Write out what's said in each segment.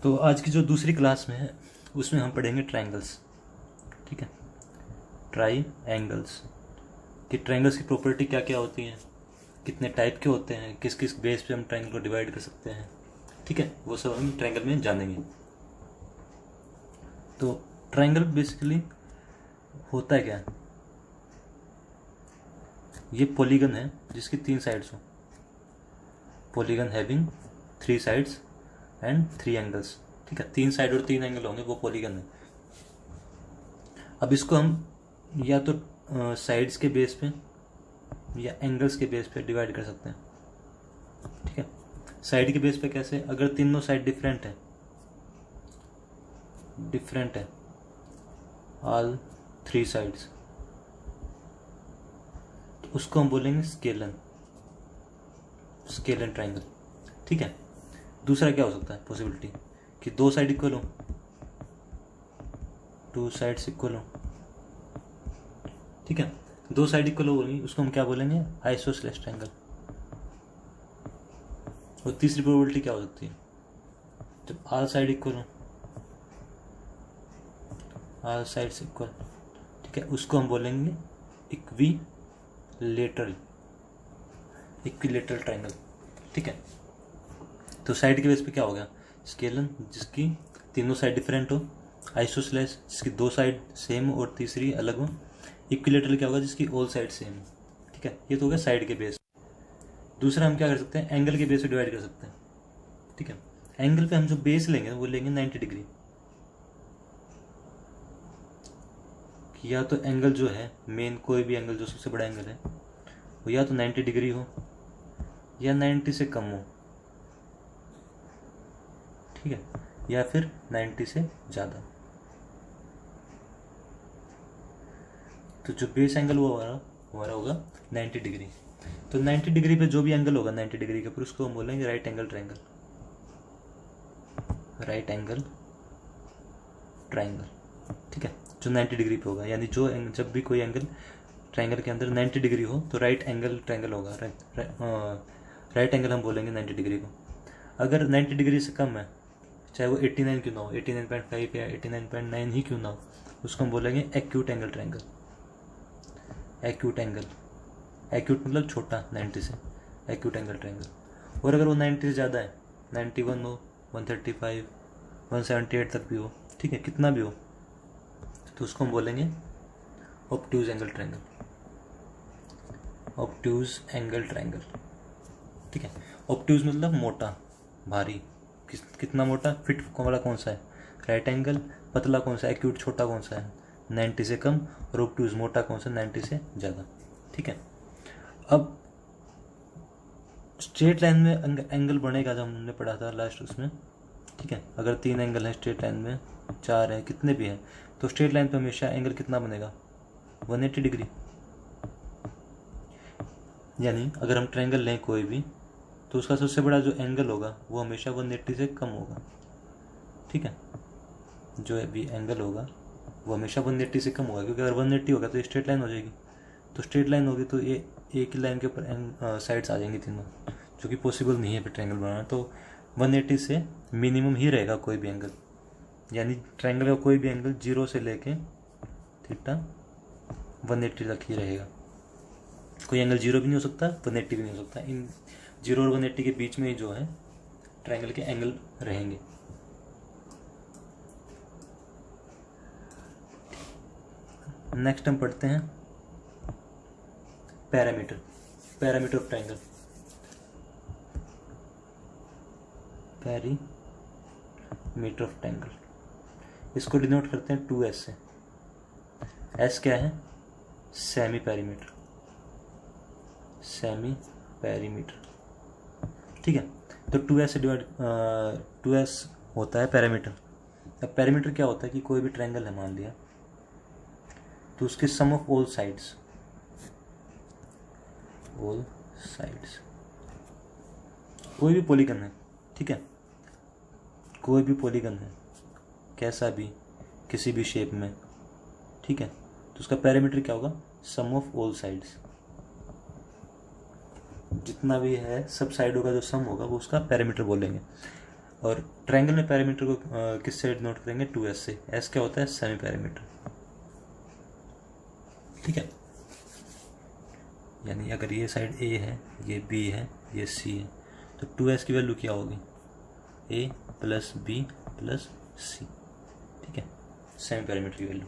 तो आज की जो दूसरी क्लास में है उसमें हम पढ़ेंगे ट्रायंगल्स। ठीक है, ट्राई एंगल्स कि ट्रायंगल्स की प्रॉपर्टी क्या क्या होती हैं, कितने टाइप के होते हैं, किस किस बेस पे हम ट्रायंगल को डिवाइड कर सकते हैं। ठीक है, वो सब हम ट्रायंगल में जानेंगे। तो ट्रायंगल बेसिकली होता है क्या, ये पॉलीगन है जिसकी 3 साइड्स हो, polygon having 3 sides and 3 angles. ठीक है, 3 साइड और 3 एंगल होंगे, वो पॉलीगन है। अब इसको हम या तो साइड्स के बेस पे या एंगल्स के बेस पे डिवाइड कर सकते हैं। ठीक है, साइड के बेस पे कैसे, अगर तीनों साइड डिफरेंट है ऑल 3 साइड्स, तो उसको हम बोलेंगे स्केलन ट्रायंगल। ठीक है, दूसरा क्या हो सकता है पॉसिबिलिटी कि 2 साइड इक्वल हो, 2 साइड्स इक्वल हो। ठीक है, 2 साइड इक्वल होगी, उसको हम क्या बोलेंगे, आइसोसेलेस ट्रायंगल। और तीसरी प्रोबेबिलिटी क्या हो सकती है, जब ऑल साइड इक्वल हो, ऑल साइड्स इक्वल। ठीक है, उसको हम बोलेंगे इक्विलेटरल ट्रायंगल। ठीक है, तो साइड के बेस पे क्या हो गया, स्केलन जिसकी तीनों साइड डिफरेंट हो, आइसोसेलेस जिसकी 2 साइड सेम और तीसरी अलग हो, इक्विलेटरल क्या होगा जिसकी ऑल साइड सेम हो। ठीक है, ये तो हो गया साइड के बेस। दूसरा हम क्या कर सकते हैं, एंगल के बेस पे डिवाइड कर सकते हैं। ठीक है, एंगल पे हम जो बेस लेंगे वो लेंगे 90 डिग्री। या तो एंगल जो है मेन, कोई भी एंगल जो सबसे बड़ा एंगल है वो या तो 90 डिग्री हो या 90 से कम हो। ठीक है, या फिर 90 से ज़्यादा। तो जो बेस एंगल वो हमारा होगा 90 डिग्री। तो 90 डिग्री पे जो भी एंगल होगा 90 डिग्री के ऊपर, उसको हम बोलेंगे राइट एंगल ट्रायंगल। ठीक है, जो 90 डिग्री पे होगा, यानी जब भी कोई एंगल ट्रायंगल के अंदर 90 डिग्री हो तो राइट एंगल ट्रायंगल होगा। राइट एंगल हम बोलेंगे 90 डिग्री को। अगर 90 डिग्री से कम है, चाहे वो 89 क्यों ना हो, 89.5 या 89.9 ही क्यों ना हो, उसको हम बोलेंगे एक्यूट एंगल ट्रायंगल। एक्यूट मतलब छोटा 90 से, एक्यूट एंगल ट्रायंगल। और अगर वो 90 से ज़्यादा है, 91 हो, 135, 178 तक भी हो, ठीक है, कितना भी हो, तो उसको हम बोलेंगे ऑब्ट्यूज एंगल ट्रायंगल। ठीक है, ऑब्ट्यूज मतलब मोटा, भारी। कितना मोटा, फिट वाला कौन सा है, राइट एंगल। पतला कौन सा है, एक्यूट छोटा कौन सा है, 90 से कम। और ऑब्ट्यूज मोटा कौन सा, 90 से ज़्यादा। ठीक है, अब स्ट्रेट लाइन में एंगल बनेगा, जब हमने पढ़ा था लास्ट उसमें। ठीक है, अगर 3 एंगल हैं स्ट्रेट लाइन में, 4 है, कितने भी हैं, तो स्ट्रेट लाइन पे हमेशा एंगल कितना बनेगा, 180 डिग्री। यानी अगर हम ट्रायंगल लें कोई भी, तो उसका सबसे बड़ा जो एंगल होगा वो हमेशा 180 से कम होगा। ठीक है, जो भी एंगल होगा वो हमेशा 180 से कम होगा, क्योंकि अगर 180 होगा तो स्ट्रेट लाइन हो जाएगी। तो स्ट्रेट लाइन होगी तो ये एक ही लाइन के ऊपर साइड्स आ जाएंगी तीनों, जो कि पॉसिबल नहीं है फिर ट्रायंगल बनाना। तो 180 से मिनिमम ही रहेगा कोई भी एंगल, यानी ट्रायंगल का कोई भी एंगल 0 से लेके थीटा 180 तक ही रहेगा। कोई एंगल 0 भी नहीं हो सकता, 180 भी नहीं हो सकता। इन 0 और 180 के बीच में ही जो है ट्रायंगल के एंगल रहेंगे। नेक्स्ट हम पढ़ते हैं parameter of triangle. Perimeter of triangle, इसको डिनोट करते हैं 2s से। s क्या है, सेमी पैरीमीटर। ठीक है, तो 2s से डिवाइड 2s होता है पैरामीटर। अब पैरामीटर क्या होता है कि कोई भी ट्रायंगल है मान लिया, तो उसके सम ऑफ ऑल साइड्स, कोई भी पॉलीगन है। ठीक है, कोई भी पॉलीगन है, कैसा भी, किसी भी शेप में। ठीक है, तो उसका पैरामीटर क्या होगा, सम ऑफ ऑल साइड्स। जितना भी है सब साइडों का जो सम होगा वो उसका पैरामीटर बोलेंगे। और ट्रायंगल में पैरामीटर को किस से नोट करेंगे, 2s से। s क्या होता है, सेमी पैरामीटर, ठीक है। यानी अगर ये साइड a है, ये b है, ये c है, तो 2s की वैल्यू क्या होगी, a plus b plus c, ठीक है, सेमी पैरामीटर की वैल्यू।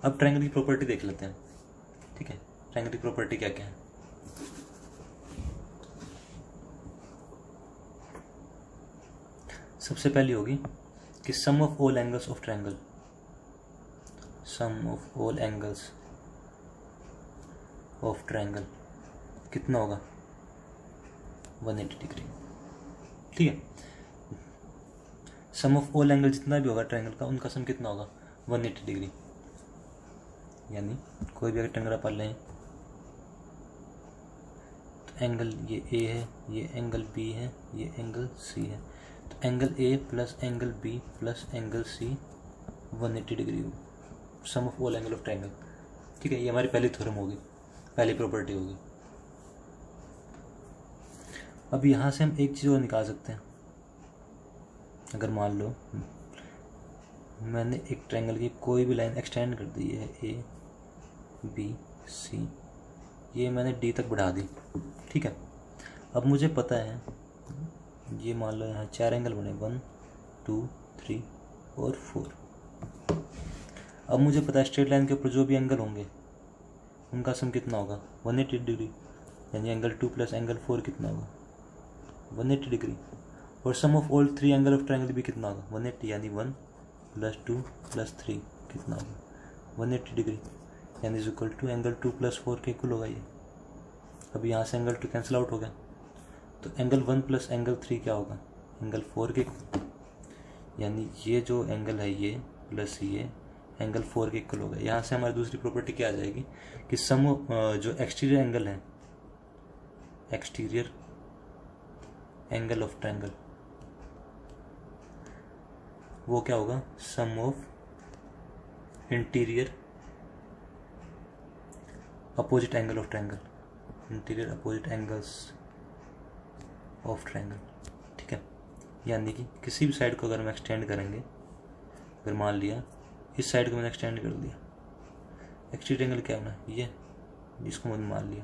अब ट्रायंगल की प्रॉपर्टी देख लेते हैं, ठीक है। ट्रायंगल की प्रॉपर्टी क्या क्या है, सबसे पहली होगी कि sum of all angles of triangle, sum of all angles of triangle कितना होगा, 180 डिग्री, ठीक है। सम ऑफ ऑल एंगल जितना भी होगा ट्रायंगल का, उनका सम कितना होगा, 180 डिग्री। यानी कोई भी अगर ट्रायंगल आप लें तो एंगल ये ए है, ये एंगल बी है, ये एंगल सी है, तो angle A plus angle B plus angle C 180 degree हो, sum of all angle of triangle, ठीक है। ये हमारी पहली थ्योरम होगी, पहली प्रॉपर्टी होगी। अब यहाँ से हम एक चीज़ और निकाल सकते हैं। अगर मान लो मैंने एक ट्रायंगल की कोई भी लाइन एक्सटेंड कर दी है, ए बी सी, ये मैंने डी तक बढ़ा दी, ठीक है। अब मुझे पता है, ये मान लो यहाँ 4 एंगल बने, 1 2 3 और 4। अब मुझे पता है स्ट्रेट लाइन के ऊपर जो भी एंगल होंगे उनका सम कितना होगा, 180 डिग्री। यानी एंगल 2 प्लस एंगल 4 कितना होगा, 180 डिग्री। और sum of all 3 angle of triangle भी कितना होगा, 180। यानी 1 प्लस 2 प्लस 3 कितना होगा, 180 डिग्री। यानी is equal to angle 2 plus 4 के इक्वल होगा ये। अब यहाँ से एंगल 2 कैंसिल आउट हो गया, तो एंगल 1 प्लस एंगल 3 क्या होगा, एंगल 4 के इक्वल। यानी ये जो एंगल है ये प्लस ये एंगल 4 के इक्वल होगा। यहाँ से हमारी दूसरी प्रॉपर्टी क्या आ जाएगी कि सम जो एक्सटीरियर एंगल है, एक्सटीरियर एंगल ऑफ ट्रायंगल, वो क्या होगा, sum of interior opposite angle of triangle, interior opposite angles of triangle, ठीक है। यानी कि किसी भी साइड को अगर हम एक्सटेंड करेंगे, अगर मान लिया इस साइड को मैंने एक्सटेंड कर दिया, एक्सटीरियर एंगल क्या होना, ये जिसको मैंने मान लिया,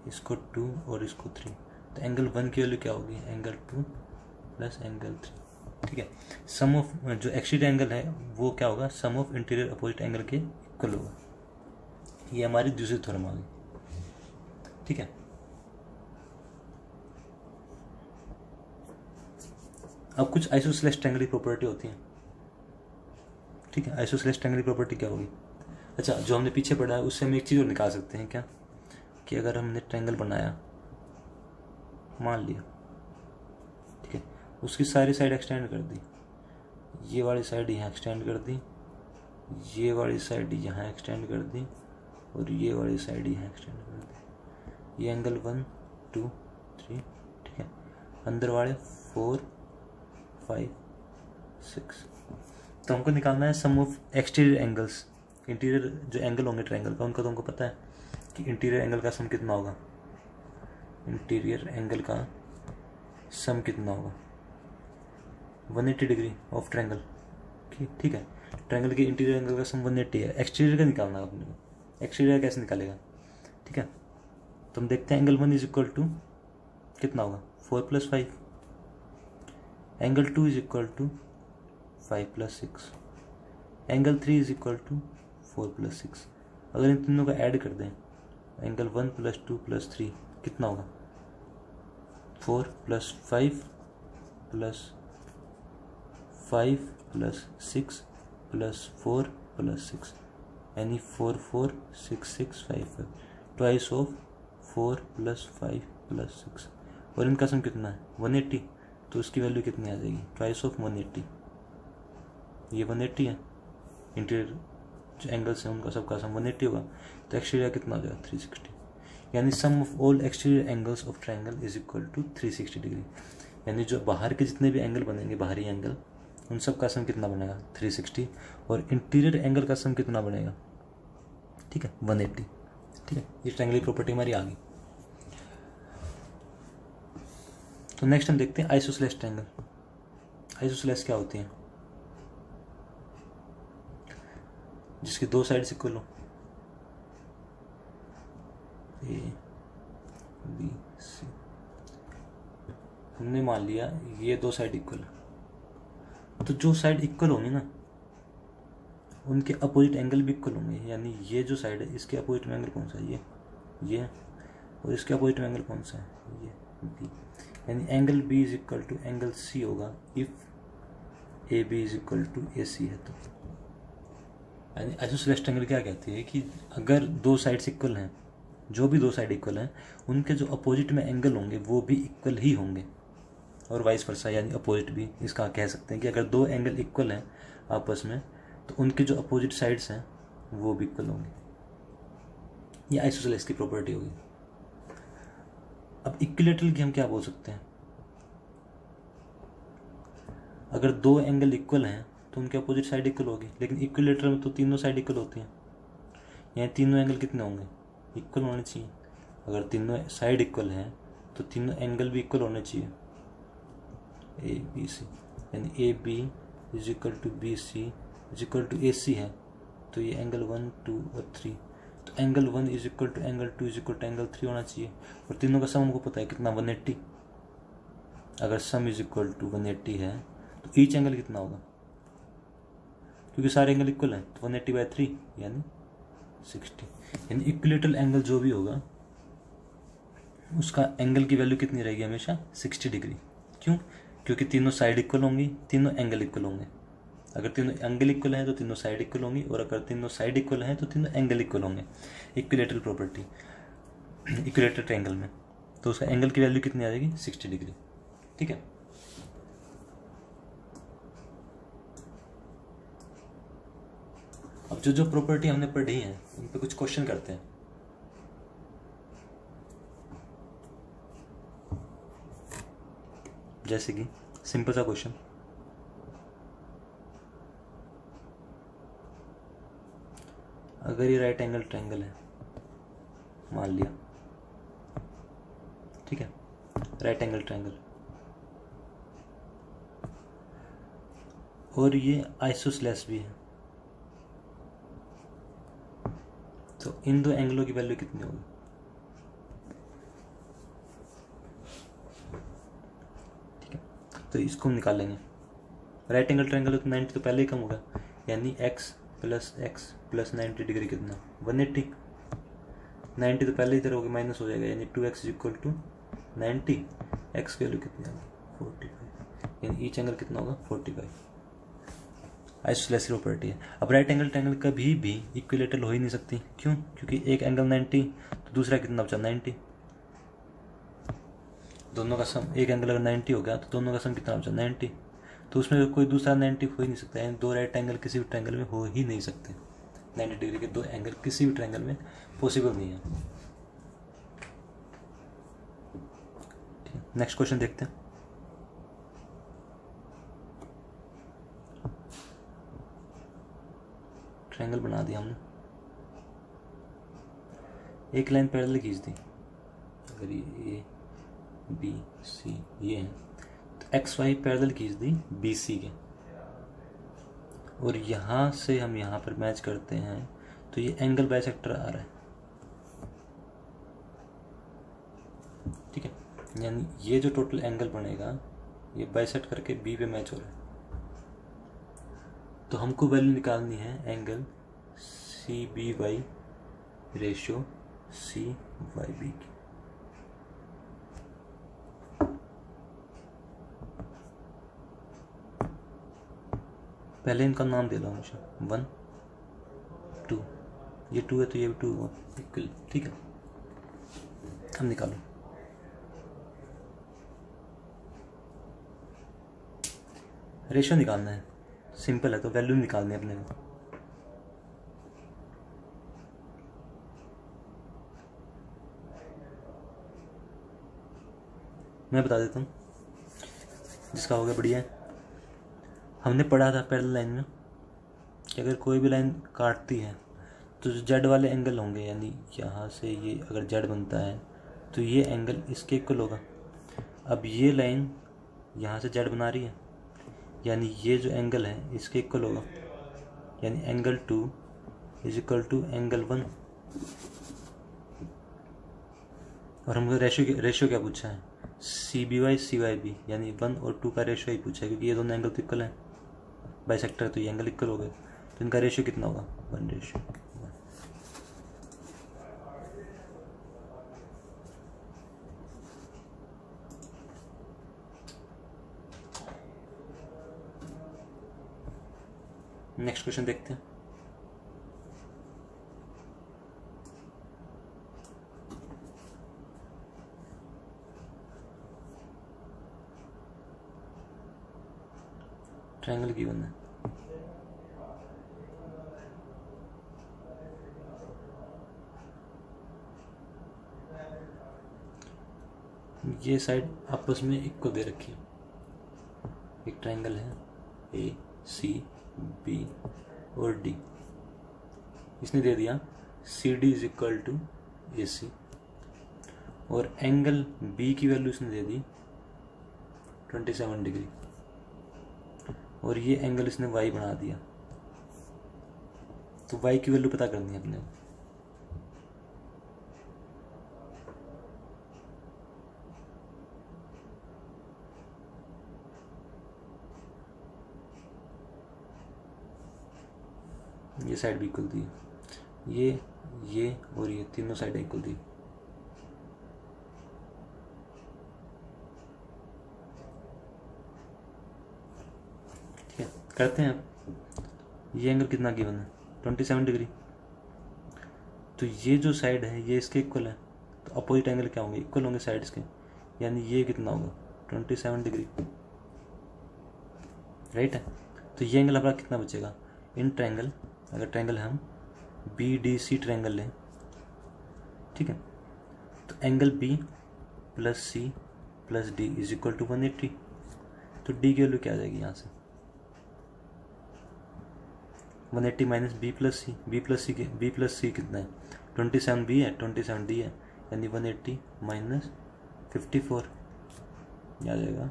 इसको 2 और इसको 3, तो एंगल 1 की वैल्यू क्या होगी, एंगल 2 प्लस एंगल 3, ठीक है। सम ऑफ जो एक्सटीरियर एंगल है वो क्या होगा, sum of interior opposite angle के इक्वल होगा। ये हमारी दूसरी थ्योरम आ गई, ठीक है। अब कुछ आइसोसेलेस ट्रायंगल की प्रॉपर्टी होती है, ठीक है। आइसोसेलेस ट्रायंगल की प्रॉपर्टी क्या होगी, अच्छा जो हमने पीछे पढ़ा है उससे हम एक चीज़ और निकाल सकते हैं क्या, कि अगर हमने ट्रायंगल बनाया, मान लिया, ठीक है, उसकी सारी साइड एक्सटेंड कर दी, ये वाली साइड यहाँ एक्सटेंड कर दी, ये वाली साइड यहाँ एक्सटेंड कर दी, और ये वाली साइड यहाँ एक्सटेंड कर दी। ये एंगल 1 2 3, ठीक है। अंदर वाले 4 5 6। तो हमको निकालना है सम ऑफ एक्सटीरियर एंगल्स, इंटीरियर जो एंगल होंगे ट्रायंगल का उनका, तो हमको पता है कि इंटीरियर एंगल का सम कितना होगा, इंटीरियर एंगल का सम कितना होगा, 180 डिग्री ऑफ ट्रायंगल, ठीक है। ट्रायंगल के इंटीरियर एंगल का सम 180 है। एक्सटीरियर का निकालना है अपने को, एक्सटीरियर कैसे निकालेगा, ठीक है। तो हम देखते हैं एंगल 1 इज इक्वल टू कितना होगा, 4 plus 5, angle 2 is equal to 5 plus 6, angle 3 is equal to 4 plus 6। अगर इन तीनों का ऐड कर दें, एंगल 1 प्लस 2 प्लस 3 कितना होगा, 4 plus 5 plus 5 plus 6 plus 4 plus 6, यानी 4 4 6 6 5 5, ट्वाइस ऑफ 4 प्लस 5 प्लस 6। और इनका सम कितना है, 180, तो उसकी वैल्यू कितनी आ जाएगी, ट्वाइस ऑफ 180। ये 180 है, इंटीरियर जो एंगल्स हैं उनका सबका सम 180 होगा, तो एक्सटीरियर कितना हो जाएगा, 360। यानी sum of all exterior angles of triangle is equal to 360 degree. यानी जो बाहर के जितने भी एंगल बनेंगे, बाहरी एंगल, उन सब का सम कितना बनेगा, 360, और इंटीरियर एंगल का सम कितना बनेगा, ठीक है, 180, ठीक है। ये ट्रायंगल की प्रॉपर्टी हमारी आ गई। तो नेक्स्ट हम देखते हैं आइसोसेलेस ट्रायंगल। आइसोसेलेस क्या होती है? जिसकी दो साइड्स इक्वल हो, ए बी सी। हमने मान लिया ये दो साइड इक्वल है, तो जो साइड इक्वल होंगी ना उनके अपोजिट एंगल भी इक्वल होंगे। यानी ये जो साइड है इसके अपोजिट में एंगल कौन सा है? ये और इसके अपोजिट में एंगल कौन सा है? ये बी। यानी angle B is equal to angle C होगा if A B is equal to A C है। तो यानी आइसोसेलेस ट्रायंगल क्या कहती है कि अगर दो साइड्स इक्वल हैं, जो भी दो साइड इक्वल हैं, उनके जो अपोजिट में एंगल होंगे वो भी इक्वल ही होंगे, और वाइस वर्सा। यानी अपोजिट भी इसका कह सकते हैं कि अगर दो एंगल इक्वल हैं आपस में तो उनके जो अपोजिट साइड्स हैं वो भी इक्वल होंगे। ये आइसोसेलेस की प्रॉपर्टी होगी। अब इक्विलैटरल की हम क्या बोल सकते हैं? अगर दो एंगल इक्वल हैं तो उनके अपोजिट साइड इक्वल होगी, लेकिन इक्विलैटरल में तो तीनों साइड इक्वल होती हैं। यानी तीनों एंगल कितने होंगे? इक्वल होने चाहिए। अगर तीनों साइड इक्वल हैं तो तीनों एंगल भी इक्वल होने चाहिए, ए बी सी। यानी A B is equal to B C is equal to A C है, तो ये एंगल 1, 2 और 3। तो angle 1 is equal to angle 2 is equal to angle 3 होना चाहिए। और तीनों का सम हमको पता है कितना, 180। अगर सम इज इक्वल टू 180 है तो ईच एंगल कितना होगा? क्योंकि सारे एंगल इक्वल हैं तो 180/3 यानी 60। यानी इक्विलैटरल एंगल जो भी होगा उसका एंगल की वैल्यू कितनी रहेगी? हमेशा 60 डिग्री। क्यों? क्योंकि तीनों साइड इक्वल होंगी, तीनों एंगल इक्वल होंगे। अगर तीनों एंगल इक्वल हैं तो तीनों साइड इक्वल होंगी, और अगर तीनों साइड इक्वल हैं तो तीनों एंगल इक्वल होंगे। इक्विलैटरल प्रॉपर्टी इक्विलैटरल ट्रायंगल में, तो उसका एंगल की वैल्यू कितनी आ जाएगी? 60 डिग्री। ठीक है। अब जो प्रॉपर्टी हमने पढ़ी है उन पे कुछ क्वेश्चन करते हैं। जैसे कि सिंपल सा क्वेश्चन, अगर ये राइट एंगल ट्रायंगल है मान लिया, ठीक है, राइट एंगल ट्रायंगल, और ये आइसोसेलेस भी है, तो इन दो एंगलों की वैल्यू कितनी होगी? ठीक है, तो इसको हम निकालेंगे। राइट एंगल ट्रायंगल तो 90 तो पहले ही कम होगा, यानी x प्लस 90 डिग्री कितना? 180। 90 तो पहले इधर होगी, माइनस हो जाएगा, यानी 2x इक्वल टू 90। x की वैल्यू कितनी होगी? 45। यानी ईच एंगल कितना होगा? 45। आइसोसेलेस प्रॉपर्टी है। अब राइट एंगल ट्रायंगल कभी भी इक्विलैटरल हो ही नहीं सकती। क्यों? क्योंकि एक एंगल 90 तो दूसरा कितना बचा? 90। दोनों का सम, एक एंगल अगर 90 हो गया तो दोनों का सम कितना बचा? 90। तो उसमें कोई दूसरा 90 हो ही नहीं सकता। यानी दो राइट एंगल किसी भी ट्रायंगल में हो ही नहीं सकते। 90 डिग्री के दो एंगल किसी भी ट्रायंगल में पॉसिबल नहीं है। नेक्स्ट क्वेश्चन देखते हैं। ट्रायंगल बना दिया हमने, एक लाइन पैरेलल खींच दी। अगर ये ए बी सी ये है तो एक्स वाई पैरेलल खींच दी बी सी के, और यहाँ से हम यहाँ पर मैच करते हैं तो ये एंगल बाइसेक्टर आ रहा है। ठीक है, यानी ये जो टोटल एंगल बनेगा ये बाइसेक्ट करके बी पे मैच हो रहा है। तो हमको वैल्यू निकालनी है angle C B Y ratio C Y B की। पहले इनका नाम दे दो हमेशा, 1 2, ये 2 है तो ये भी 2 हुआ इक्वल। ठीक है, हम निकालो। रेशियो निकालना है, सिंपल है, तो वैल्यू निकालनी है अपने को। मैं बता देता हूँ, जिसका हो गया बढ़िया है। हमने पढ़ा था पैरेलल लाइन में कि अगर कोई भी लाइन काटती है तो जो जेड वाले एंगल होंगे, यानी यहाँ से ये अगर जेड बनता है तो ये एंगल इसके इक्वल होगा। अब ये लाइन यहाँ से जेड बना रही है, यानी ये जो एंगल है इसके इक्वल होगा, यानी angle 2 is equal to angle 1। और हमको रेशियो क्या पूछा है, CBY CYB, यानी 1 और 2 का रेशियो ही पूछा है, क्योंकि ये दोनों एंगल तो इक्वल हैं, बाइसेक्टर तो ये एंगल इक्वल हो गए, तो इनका रेशियो कितना होगा, 1:1। नेक्स्ट क्वेश्चन देखते हैं। ट्रायंगल गिवन है, ये साइड आपस में इक्वल दे रखी है। एक ट्रायंगल है ACB और D, इसने दे दिया CD is equal to AC, और एंगल B की वैल्यू इसने दे दी 27 डिग्री, और ये एंगल इसने Y बना दिया। तो Y की वैल्यू पता करनी है अपने। ये साइड भी इक्वल दी, ये और ये तीनों साइड इक्वल दी। ठीक है, करते हैं अब। ये एंगल कितना गिवन है, 27 डिग्री। तो ये जो साइड है ये इसके इक्वल है, तो अपोजिट एंगल क्या होंगे, इक्वल होंगे साइड्स के, यानी ये कितना होगा 27 डिग्री, राइट है। तो ये एंगल हमारा कितना बचेगा इन ट्रायंगल, अगर ट्रायंगल हम BDC ट्रायंगल लें, ठीक है, तो angle B plus C plus D is equal to 180। तो D की वैल्यू क्या आ जाएगी यहाँ से, 180 माइनस B प्लस C कितना है, 27B है, 27D है, यानी 180 माइनस 54 आ जाएगा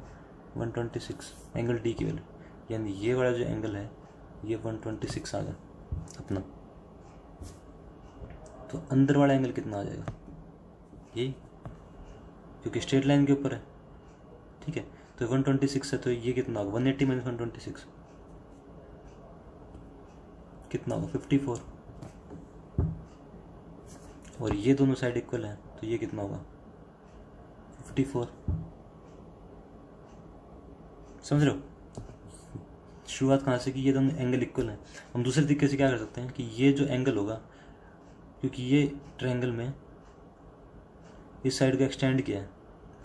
126, एंगल D की वैल्यू, यानी ये वाला जो एंगल है ये 126 आ गया अपना। तो अंदर वाला एंगल कितना आ जाएगा, यही, क्योंकि स्ट्रेट लाइन के ऊपर है, ठीक है। तो 126 है, तो ये कितना होगा 180 माइनस 126 कितना होगा 54, और ये दोनों साइड इक्वल है, तो ये कितना होगा 54। समझ रहे हो शुरुआत कहाँ से, कि ये दोनों एंगल इक्वल हैं। हम दूसरे तरीके से क्या कर सकते हैं कि ये जो एंगल होगा, क्योंकि ये ट्रायंगल में इस साइड को एक्सटेंड किया है,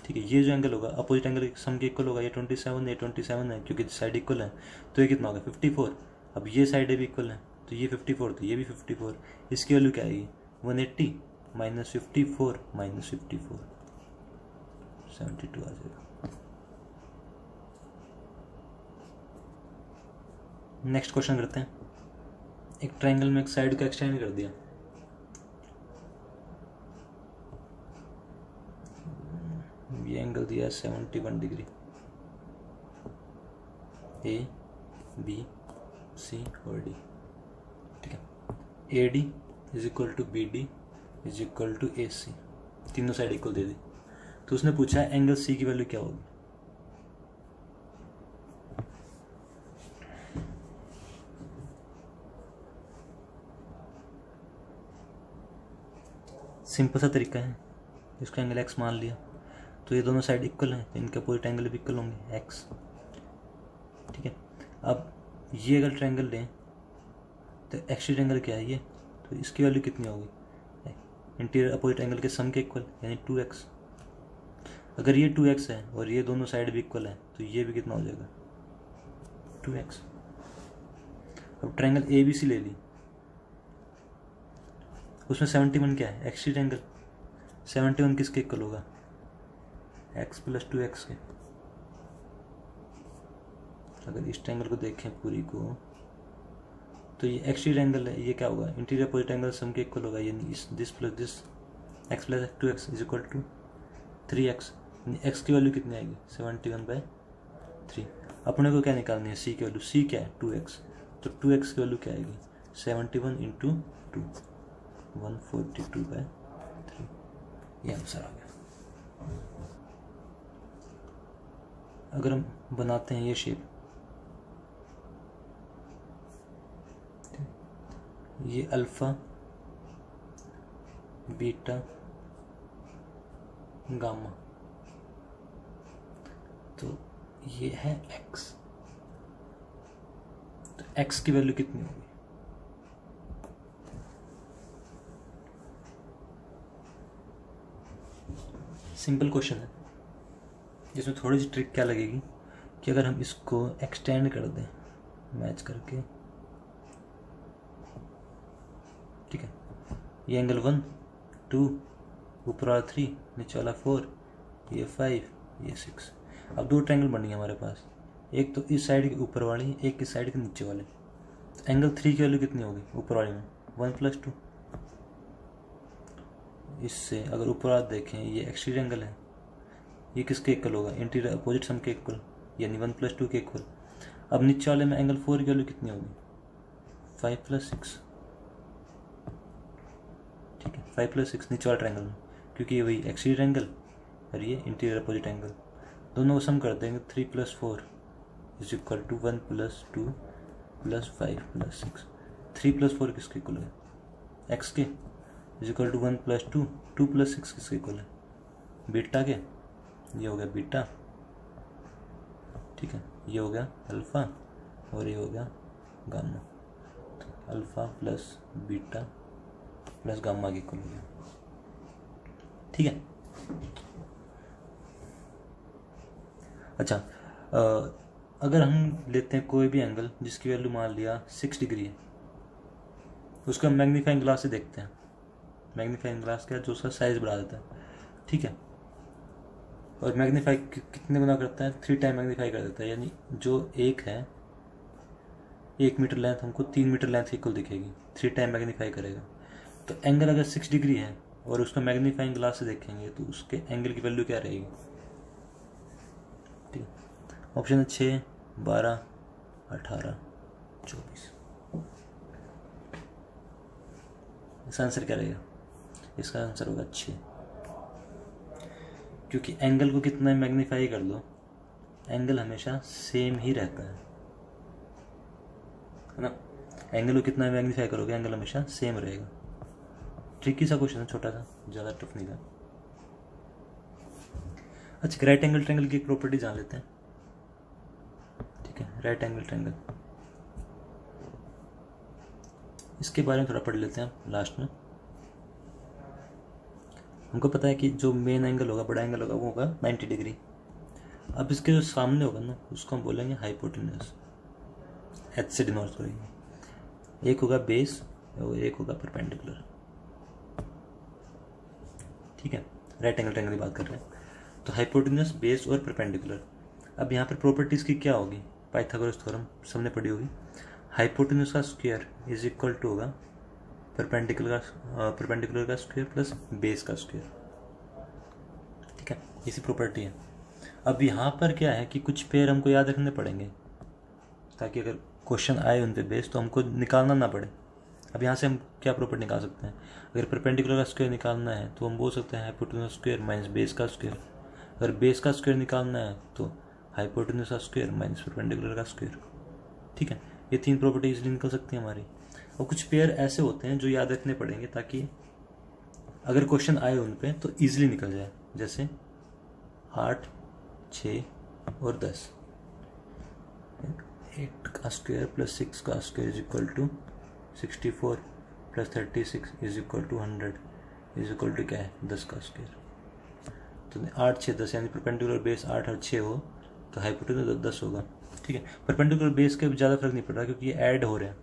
ठीक है, ये जो एंगल होगा अपोजिट एंगल सम के इक्वल होगा, ये 27 है, क्योंकि साइड इक्वल है, तो ये कितना होगा 54। अब ये साइड भी इक्वल है, तो ये 54, तो ये भी 54, इसकी वैल्यू क्या आएगी 180 माइनस 54 माइनस 54 72 आ जाएगा। नेक्स्ट क्वेश्चन करते हैं। एक ट्रायंगल में एक साइड को एक्सटेंड कर दिया, ये एंगल दिया है 71 डिग्री, A B C और D, ठीक है। AD is equal to BD is equal to AC, तीनों साइड इक्वल दे दी। तो उसने पूछा एंगल C की वैल्यू क्या होगी। सिंपल सा तरीका है, इसका एंगल x मान लिया, तो ये दोनों साइड इक्वल हैं, तो इनके अपोजिट एंगल भी इक्वल होंगे x, ठीक है। अब ये अगर ट्रायंगल लें तो एक्सट्रीट एंगल क्या है ये, तो इसकी वैल्यू कितनी होगी इंटीरियर अपोजिट एंगल के सम के इक्वल, यानी 2x। अगर ये 2x है और ये दोनों साइड भी इक्वल है, तो ये भी कितना हो जाएगा 2x। अब ट्रायंगल ABC ले ली, उसमें 71 क्या है एक्सट्रीट एंगल, 71 किसके इक्वल होगा x प्लस 2x के। अगर इस ट्रायंगल को देखें पूरी को, तो ये एक्सट्रीट एंगल है, ये क्या होगा इंटीरियर अपोजिट एंगल सम के इक्वल होगा, यानी this plus this x plus 2x is equal to 3x। X की वैल्यू कितनी आएगी 71/3। अपने को क्या निकालनी है, सी की वैल्यू, सी क्या है 2x, तो 2x की वैल्यू क्या आएगी 71 × 2 142/3। ये आंसर आ गया। अगर हम बनाते हैं ये शेप, ये अल्फा बीटा गामा, तो ये है x, तो x की वैल्यू कितनी होगी, सिंपल क्वेश्चन है जिसमें थोड़ी सी ट्रिक क्या लगेगी कि अगर हम इसको एक्सटेंड कर दें मैच करके, ठीक है, ये एंगल 1 2 ऊपर वाला 3 नीचे वाला 4, ये 5 ये 6। अब दो ट्रायंगल बनेंगे हमारे पास, एक तो इस साइड के ऊपर वाली, एक इस साइड के नीचे वाले। तो एंगल 3 की वैल्यू कितनी होगी ऊपर वाले में 1+2। इससे अगर ऊपर वाला देखें, ये एक्सटीरियर एंगल है, ये किसके इक्वल होगा, इंटीरियर अपोजिट सम के इक्वल, यानी 1+2 के इक्वल। अब नीचे वाले में एंगल 4 की वैल्यू कितनी होगी 5+6, ठीक है, 5+6 नीचे वाले ट्रायंगल में, क्योंकि ये वही एक्सटीरियर एंगल और ये इंटीरियर अपोजिट एंगल, दोनों को सम कर देंगे 3 + 4 = 1 + 2 + 5 + 6। 3 + 4 किसके इक्वल है, एक्स के, = 1 + 2 2 + 6 किसके इक्वल है, बीटा के, ये हो गया बीटा, ठीक है, ये हो गया अल्फा और ये हो गया गामा। तो alpha plus beta plus gamma के इक्वल हो गया, ठीक है। अच्छा, अगर हम लेते हैं कोई भी एंगल जिसकी वैल्यू मान लिया 6 डिग्री है, उसको हम मैग्नीफाइंग ग्लास से देखते हैं। मैग्नीफाइंग ग्लास क्या है, जो उसका साइज बढ़ा देता है, ठीक है, और मैग्नीफाई कितने गुना करता है 3 टाइम मैग्नीफाई कर देता है, यानी जो एक है 1 मीटर लेंथ हमको 3 मीटर लेंथ के इक्वल दिखेगी, 3 टाइम मैग्नीफाई करेगा। तो एंगल अगर 6 डिग्री है और उसको मैग्नीफाइंग ग्लास से देखेंगे तो उसके एंगल की वैल्यू क्या रहेगी, ठीक है। ऑप्शन है 6 12 18 24। इसका आंसर क्या रहेगा, इसका आंसर होगा 6, क्योंकि एंगल को कितना मैग्नीफाई कर लो एंगल हमेशा सेम ही रहता है ना। एंगल को कितना मैग्नीफाई करोगे एंगल हमेशा सेम रहेगा। ट्रिकी सा क्वेश्चन है, छोटा सा, ज़्यादा टफ नहीं था। अच्छा, राइट एंगल ट्रायंगल की एक प्रॉपर्टी जान लेते हैं, ठीक है। राइट एंगल ट्रायंगल, इसके बारे में थोड़ा पढ़ लेते हैं लास्ट में। हमको पता है कि जो मेन एंगल होगा, बड़ा एंगल होगा, वो होगा 90 डिग्री। अब इसके जो सामने होगा ना, उसको हम बोलेंगे हाइपोटेन्यूज, एच से डिनोट करेंगे। एक होगा बेस और एक होगा परपेंडिकुलर, ठीक है। राइट एंगल ट्रायंगल की बात कर रहे हैं, तो हाइपोटेन्यूज, बेस और परपेंडिकुलर। अब यहाँ पर प्रॉपर्टीज की क्या होगी, पाइथागोरस थ्योरम सबने पढ़ी होगी। हाइपोटेन्यूज का स्क्वायर इज इक्वल टू होगा परपेंडिकुलर का स्क्वायर प्लस बेस का स्क्वायर, ठीक है, इसी प्रॉपर्टी है। अब यहाँ पर क्या है कि कुछ पेयर हमको याद रखने पड़ेंगे ताकि अगर क्वेश्चन आए उन पे बेस तो हमको निकालना ना पड़े। अब यहाँ से हम क्या प्रॉपर्टी निकाल सकते हैं, अगर परपेंडिकुलर का स्क्वायर निकालना है तो हम बोल सकते हैं हाइपोटेन्यूज स्क्वायर माइनस बेस का स्क्वायर। अगर बेस का स्क्वायर निकालना है तो हाइपोटेन्यूज का स्क्वायर माइनस परपेंडिकुलर का स्क्वायर, ठीक है। ये 3 प्रॉपर्टी इजीली निकल सकती है हमारी। और कुछ पेयर ऐसे होते हैं जो याद रखने पड़ेंगे ताकि अगर क्वेश्चन आए उन पे तो ईजिली निकल जाए, जैसे 8 6 और 10। 8 का स्क्वायर प्लस 6 का square is equal to 64 plus 36 is equal to 100 is equal to क्या है 10 का स्क्वायर। तो 8 6 10 यानी परपेंडिकुलर बेस 8 और 6 हो तो हाइपोटेन्यूज 10 होगा, ठीक है। परपेंडिकुलर बेस के ज़्यादा फर्क नहीं पड़ रहा क्योंकि ये ऐड हो रहे हैं,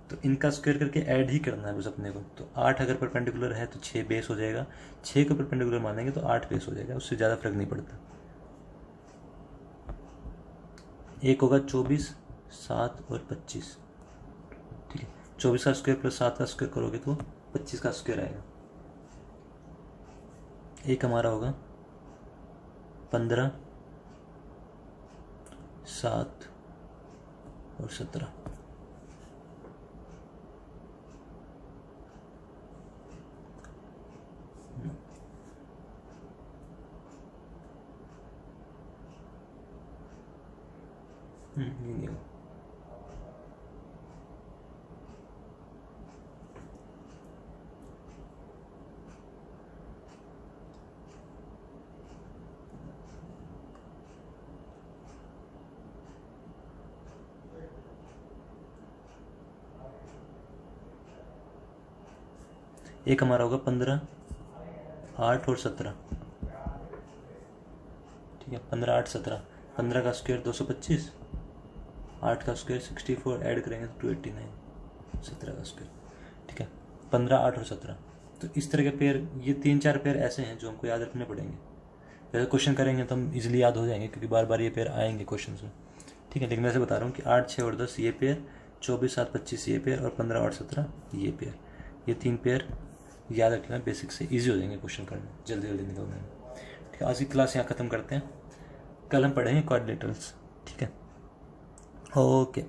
तो इनका स्क्वायर करके ऐड ही करना है बस अपने को। तो 8 अगर परपेंडिकुलर है तो 6 बेस हो जाएगा, 6 को परपेंडिकुलर मानेंगे तो 8 बेस हो जाएगा, उससे ज़्यादा फर्क नहीं पड़ता। एक होगा 24 7 और 25, ठीक है। 24 का स्क्वायर प्लस 7 का स्क्वायर करोगे तो 25 का स्क्वायर आएगा। एक हमारा होगा 15, 7 और 17। ये नहीं होगा। एक हमारा होगा 15, 8 और 17। ठीक है, 15, 8, 17। 15 का स्क्वायर 225, 8 का स्क्वायर 64, ऐड करेंगे तो 289, 17 का स्क्वायर। ठीक है, 15, 8 और 17। तो इस तरह के पेयर, ये 3-4 पेयर ऐसे हैं जो हमको याद रखने पड़ेंगे। जैसे क्वेश्चन करेंगे तो हम इजीली याद हो जाएंगे, क्योंकि बार बार ये पेयर आएंगे क्वेश्चन में। ठीक है, लेकिन मैं ऐसे बता रहा हूँ कि 8, 6 और 10 ये पेयर, 24, 7, 25 ये पेयर और 15, 8, 17 ये पेयर। ये 3 पेयर याद रखना, बेसिक से ईजी हो जाएंगे क्वेश्चन करने, जल्दी जल्दी निकलने में। ठीक है, आज की क्लास यहाँ ख़त्म करते हैं। कल हम पढ़ेंगे कोऑर्डिनेटर्स। ठीक है, ओके।